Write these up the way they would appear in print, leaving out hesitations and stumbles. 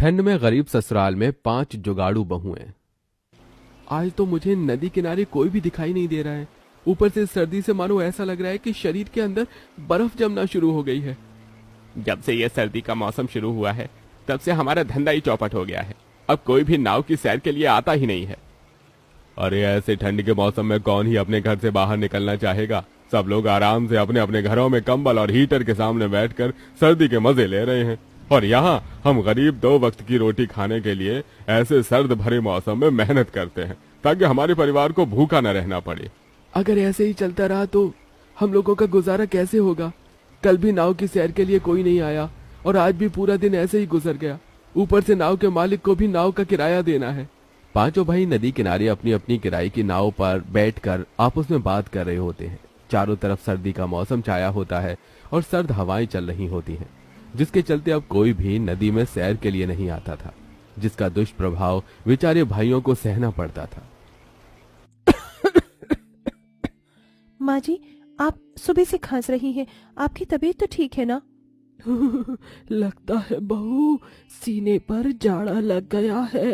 ठंड में गरीब ससुराल में 5 जुगाड़ू बहुएं। आज तो मुझे नदी किनारे कोई भी दिखाई नहीं दे रहा है। ऊपर से सर्दी से मानो ऐसा लग रहा है कि शरीर के अंदर बर्फ जमना शुरू हो गई है। जब से ये सर्दी का मौसम शुरू हुआ है तब से हमारा धंधा ही चौपट हो गया है। अब कोई भी नाव की सैर के लिए आता ही नहीं है। अरे ऐसे ठंड के मौसम में कौन ही अपने घर से बाहर निकलना चाहेगा। सब लोग आराम से अपने अपने घरों में कंबल और हीटर के सामने बैठकर सर्दी के मजे ले रहे हैं, और यहाँ हम गरीब 2 वक्त की रोटी खाने के लिए ऐसे सर्द भरे मौसम में मेहनत करते हैं ताकि हमारे परिवार को भूखा न रहना पड़े। अगर ऐसे ही चलता रहा तो हम लोगों का गुजारा कैसे होगा। कल भी नाव की सैर के लिए कोई नहीं आया और आज भी पूरा दिन ऐसे ही गुजर गया। ऊपर से नाव के मालिक को भी नाव का किराया देना है। 5 भाई नदी किनारे अपनी अपनी किराए की नाव पर बैठकर आपस में बात कर रहे होते हैं। चारों तरफ सर्दी का मौसम छाया होता है और सर्द हवाएं चल रही होती हैं, जिसके चलते अब कोई भी नदी में सैर के लिए नहीं आता था, जिसका दुष्प्रभाव बेचारे भाइयों को सहना पड़ता था। माँ जी, आप सुबह से खांस रही हैं। आपकी तबीयत तो ठीक है ना? लगता है बहू सीने पर जाड़ा लग गया है।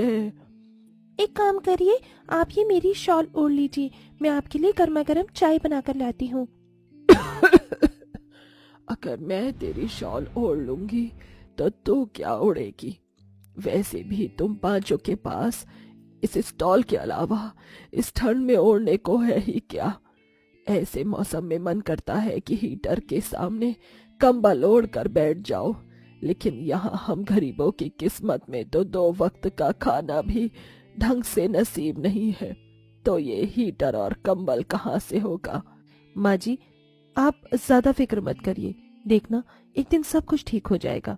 एक काम करिए, आप ये मेरी शॉल ओढ़ लीजिए, मैं आपके लिए गर्मा गर्म चाय बनाकर लाती हूँ। अगर मैं तेरी शॉल ओढ़ लूंगी तो तू क्या ओढ़ेगी? वैसे भी तुम 5 के पास इस स्टॉल के अलावा इस ठंड में ओढ़ने को है ही क्या? ऐसे मौसम में मन करता है कि हीटर के सामने कंबल ओढ़ कर बैठ जाओ, लेकिन यहाँ हम गरीबों की किस्मत में तो 2 वक्त का खाना भी ढंग से नसीब नहीं है, तो ये हीटर और कंबल कहाँ से होगा? माँ जी, आप ज्यादा फिक्र मत करिए, देखना एक दिन सब कुछ ठीक हो जाएगा।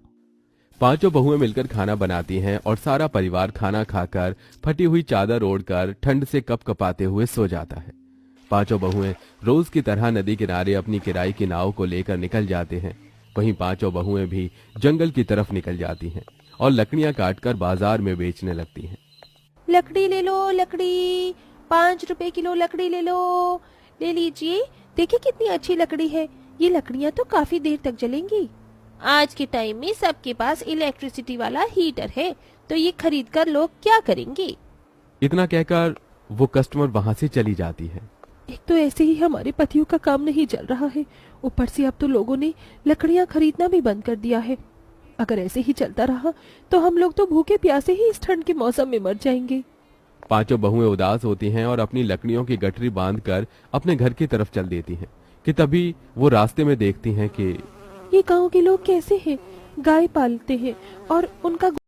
5 बहुएं मिलकर खाना बनाती हैं और सारा परिवार खाना खाकर फटी हुई चादर ओढ़कर ठंड से कपकपाते हुए सो जाता है। 5 बहुएं रोज की तरह नदी किनारे अपनी किराए की नाव को लेकर निकल जाते हैं। वहीं 5 बहुएं भी जंगल की तरफ निकल जाती हैं और लकड़ियां काटकर बाजार में बेचने लगती हैं। लकड़ी ले लो, लकड़ी 5 रुपए किलो लकड़ी ले लो, ले लीजिए। देखिए कितनी अच्छी लकड़ी है, ये लकड़ियाँ तो काफी देर तक जलेंगी। आज के टाइम में सबके पास इलेक्ट्रिसिटी वाला हीटर है, तो ये खरीद कर लोग क्या करेंगे? इतना कहकर वो कस्टमर वहां से चली जाती है। एक तो ऐसे ही हमारे पतियों का काम नहीं चल रहा है, ऊपर से अब तो लोगों ने लकड़ियाँ खरीदना भी बंद कर दिया है। अगर ऐसे ही चलता रहा तो हम लोग तो भूखे प्यासे ही इस ठंड के मौसम में मर जाएंगे। 5 बहुएं उदास होती हैं और अपनी लकड़ियों की गठरी बांधकर अपने घर की तरफ चल देती हैं कि तभी वो रास्ते में देखती हैं कि ये गांव के लोग कैसे हैं, गाय पालते हैं और उनका